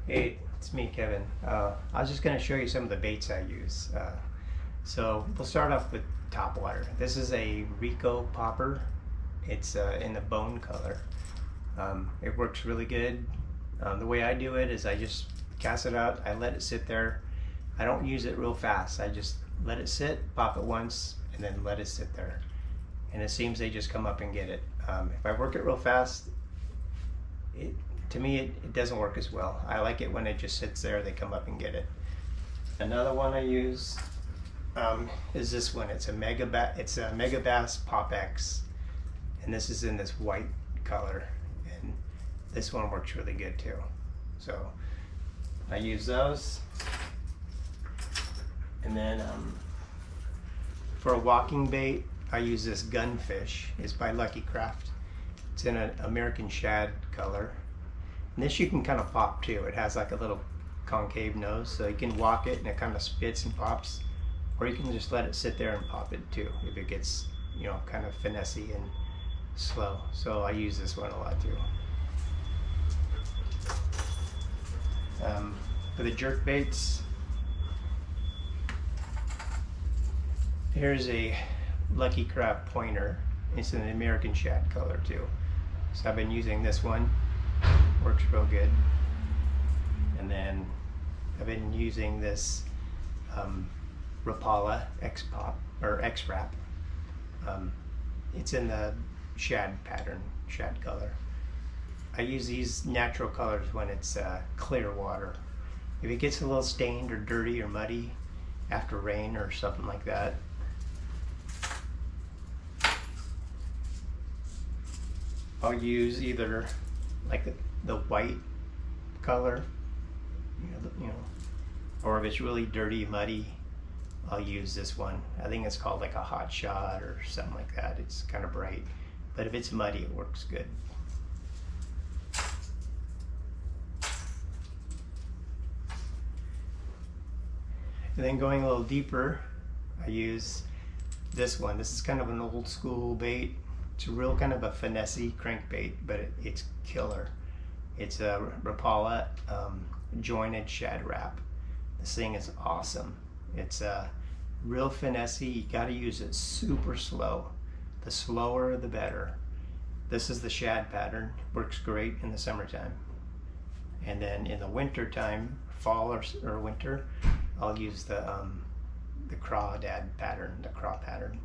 Hey, it's me, Kevin. I was just going to show you some of the baits I use. So we'll start off with topwater. This is a Rico popper. It's in the bone color. It works really good. The way I do it is I just cast it out. I let it sit there. I don't use it real fast. I just let it sit, pop it once, and then let it sit there. And it seems they just come up and get it. If I work it real fast, to me it doesn't work as well. I like it when it just sits there, they come up and get it. Another one I use is this one. It's a Megabass Pop X, and this is in this white color, and this one works really good too. So I use those. And then for a walking bait, I use this Gunfish. It's by Lucky Craft. It's in an American shad color. And this you can kind of pop too. It has like a little concave nose, so you can walk it and it kind of spits and pops. Or you can just let it sit there and pop it too, if it gets, kind of finessey and slow. So I use this one a lot too. For the jerk baits, here's a Lucky Craft pointer. It's in the American shad color too. So I've been using this one. Works real good. And then I've been using this Rapala X-Pop or X-Wrap. It's in the shad pattern, shad color. I use these natural colors when it's clear water. If it gets a little stained or dirty or muddy after rain or something like that, I'll use either like the white color, or if it's really dirty, muddy, I'll use this one. I think it's called like a Hot Shot or something like that. It's kind of bright, but if it's muddy, it works good. And then going a little deeper, I use this one. This is kind of an old school bait. It's a real kind of a finessey crankbait, but it's killer. It's a Rapala jointed shad wrap. This thing is awesome. It's real finessey. You got to use it super slow. The slower, the better. This is the shad pattern. Works great in the summertime. And then in the winter time, fall or winter, I'll use the crawdad pattern, the craw pattern.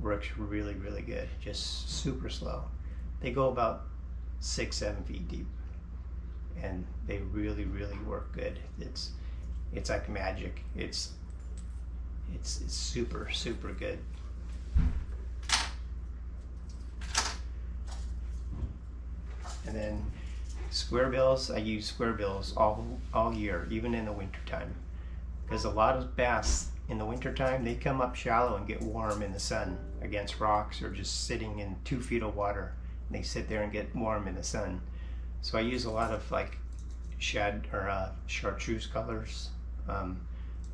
Works really, really good. Just super slow. They go about 6-7 feet deep, and they really, really work good. It's like magic. It's super, super good. And then square bills, I use square bills all year, even in the winter time, because a lot of bass in the wintertime, they come up shallow and get warm in the sun against rocks or just sitting in 2 feet of water. And they sit there and get warm in the sun. So I use a lot of like shad or chartreuse colors.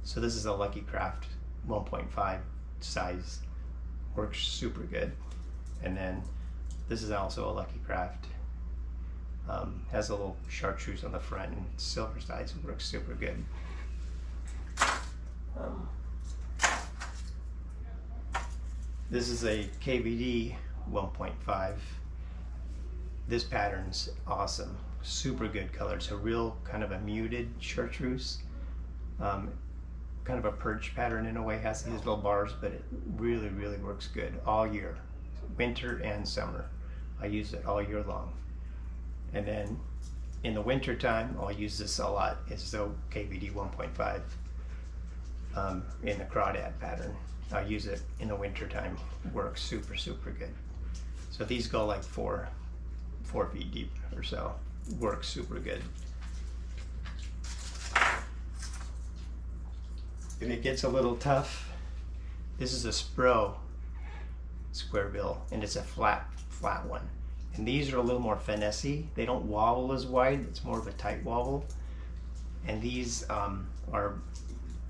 So this is a Lucky Craft 1.5 size. Works super good. And then this is also a Lucky Craft. Has a little chartreuse on the front and silver sides. Works super good. This is a KVD 1.5. This pattern's awesome. Super good color. It's a real kind of a muted chartreuse. Kind of a perch pattern in a way. Has these little bars, but it really, really works good all year. Winter and summer. I use it all year long. And then in the winter time, I'll use this a lot. It's the KVD 1.5 in the crawdad pattern. I'll use it in the winter time. Works super, super good. So these go like 4 feet deep or so. Works super good. If it gets a little tough, this is a Spro square bill, and it's a flat one. And these are a little more finessey. They don't wobble as wide. It's more of a tight wobble. And these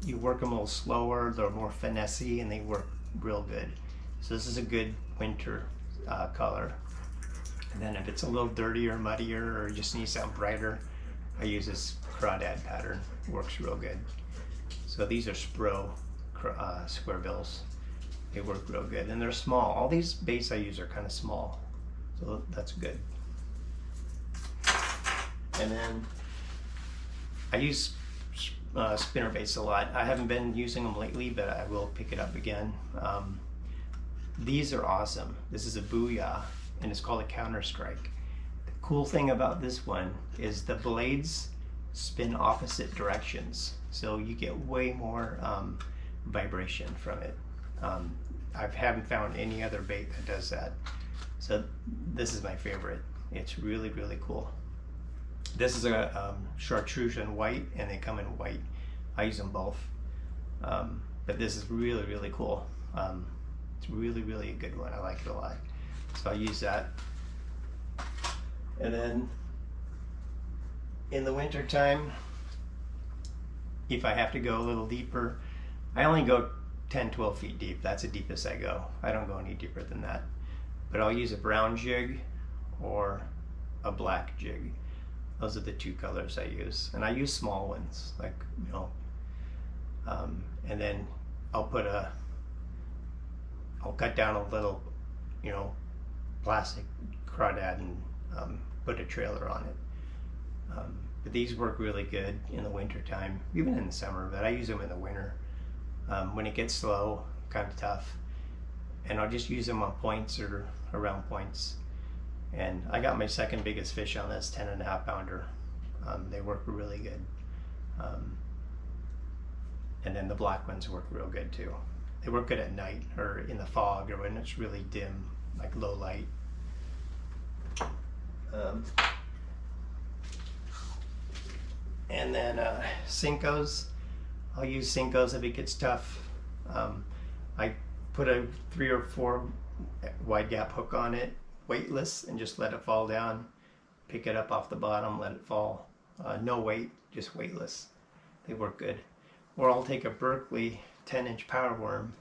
you work them a little slower. They're more finessey, and they work real good. So this is a good winter color. And then if it's a little dirtier, muddier, or you just need something brighter, I use this crawdad pattern. Works real good. So these are Spro square bills. They work real good, and they're small. All these baits I use are kind of small, so that's good. And then I use spinner baits a lot. I haven't been using them lately, but I will pick it up again. These are awesome. This is a Booyah, and it's called a Counter Strike. The cool thing about this one is the blades spin opposite directions, so you get way more vibration from it. I haven't found any other bait that does that. So this is my favorite. It's really, really cool. This is a chartreuse and white, and they come in white. I use them both. But this is really, really cool. It's really, really a good one. I like it a lot. So I use that. And then in the winter time, if I have to go a little deeper, I only go 10-12 feet deep. That's the deepest I go. I don't go any deeper than that. But I'll use a brown jig or a black jig. Those are the two colors I use. And I use small ones, like, you know, and then I'll cut down a little, you know, plastic crawdad and put a trailer on it. But these work really good in the winter time, even in the summer, but I use them in the winter. When it gets slow, kind of tough. And I'll just use them on points or around points. And I got my second biggest fish on this, 10.5 pounder. They work really good. And then the black ones work real good too. They work good at night or in the fog or when it's really dim, like low light. And then Senkos. I'll use Senkos if it gets tough. I put a 3 or 4 wide gap hook on it, weightless, and just let it fall down. Pick it up off the bottom, let it fall. No weight, just weightless. They work good. Or I'll take a Berkley 10-inch power worm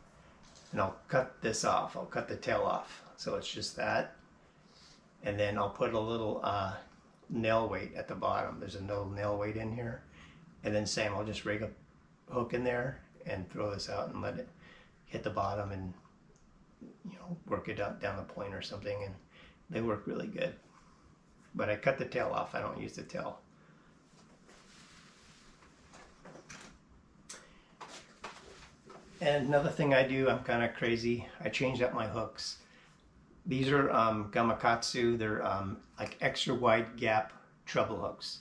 and I'll cut this off. I'll cut the tail off. So it's just that. And then I'll put a little nail weight at the bottom. There's a little nail weight in here. And then same, I'll just rig a hook in there and throw this out and let it hit the bottom and, you know, work it up down the point or something, and they work really good. But I cut the tail off. I don't use the tail. And another thing I do, I'm kind of crazy, I changed up my hooks. These are Gamakatsu. They're like extra wide gap treble hooks.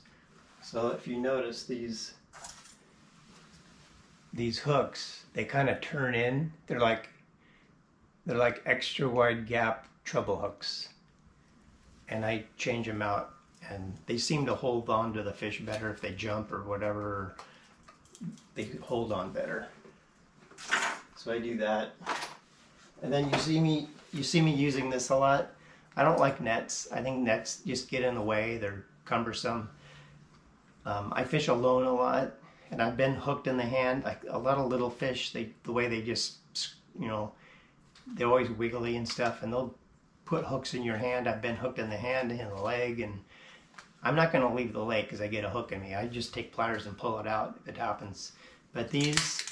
So if you notice these hooks, they kind of turn in. They're like extra wide gap treble hooks. And I change them out, and they seem to hold on to the fish better if they jump or whatever. They hold on better. So I do that. And then you see me using this a lot. I don't like nets. I think nets just get in the way. They're cumbersome. I fish alone a lot, and I've been hooked in the hand. Like a lot of little fish, the way they just, you know, they're always wiggly and stuff, and they'll put hooks in your hand. I've been hooked in the hand and in the leg, and I'm not going to leave the lake because I get a hook in me. I just take pliers and pull it out if it happens. But these,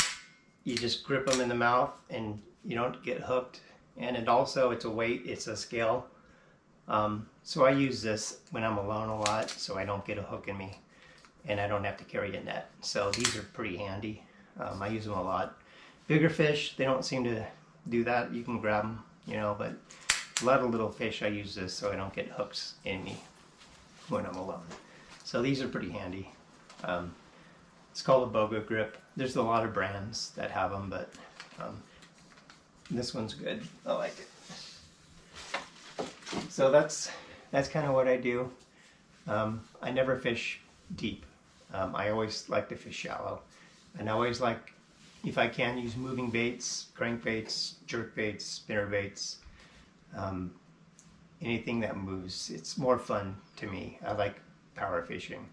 you just grip them in the mouth and you don't get hooked. And it's a weight, it's a scale. So I use this when I'm alone a lot so I don't get a hook in me and I don't have to carry a net. So these are pretty handy. I use them a lot. Bigger fish, they don't seem to do that. You can grab them, you know, but a lot of little fish I use this so I don't get hooks in me when I'm alone. So these are pretty handy. It's called a Boga Grip. There's a lot of brands that have them, but this one's good. I like it. So that's kind of what I do. I never fish deep. I always like to fish shallow. And I always like, if I can, use moving baits, crankbaits, jerk baits, spinner baits, anything that moves. It's more fun to me. I like power fishing.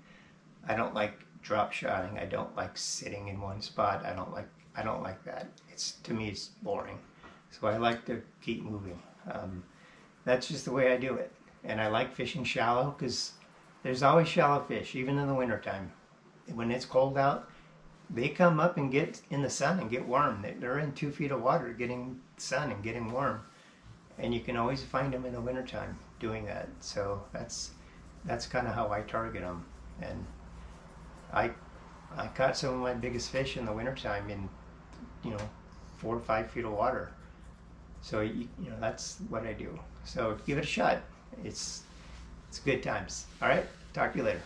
I don't like drop shotting. I don't like sitting in one spot. I don't like that. To me it's boring. So I like to keep moving. That's just the way I do it. And I like fishing shallow because There's always shallow fish, even in the wintertime. When it's cold out, they come up and get in the sun and get warm. They're in 2 feet of water getting sun and getting warm. And you can always find them in the wintertime doing that. So that's kind of how I target them. And I caught some of my biggest fish in the wintertime in, 4 or 5 feet of water. So that's what I do. So give it a shot. It's good times. All right, talk to you later.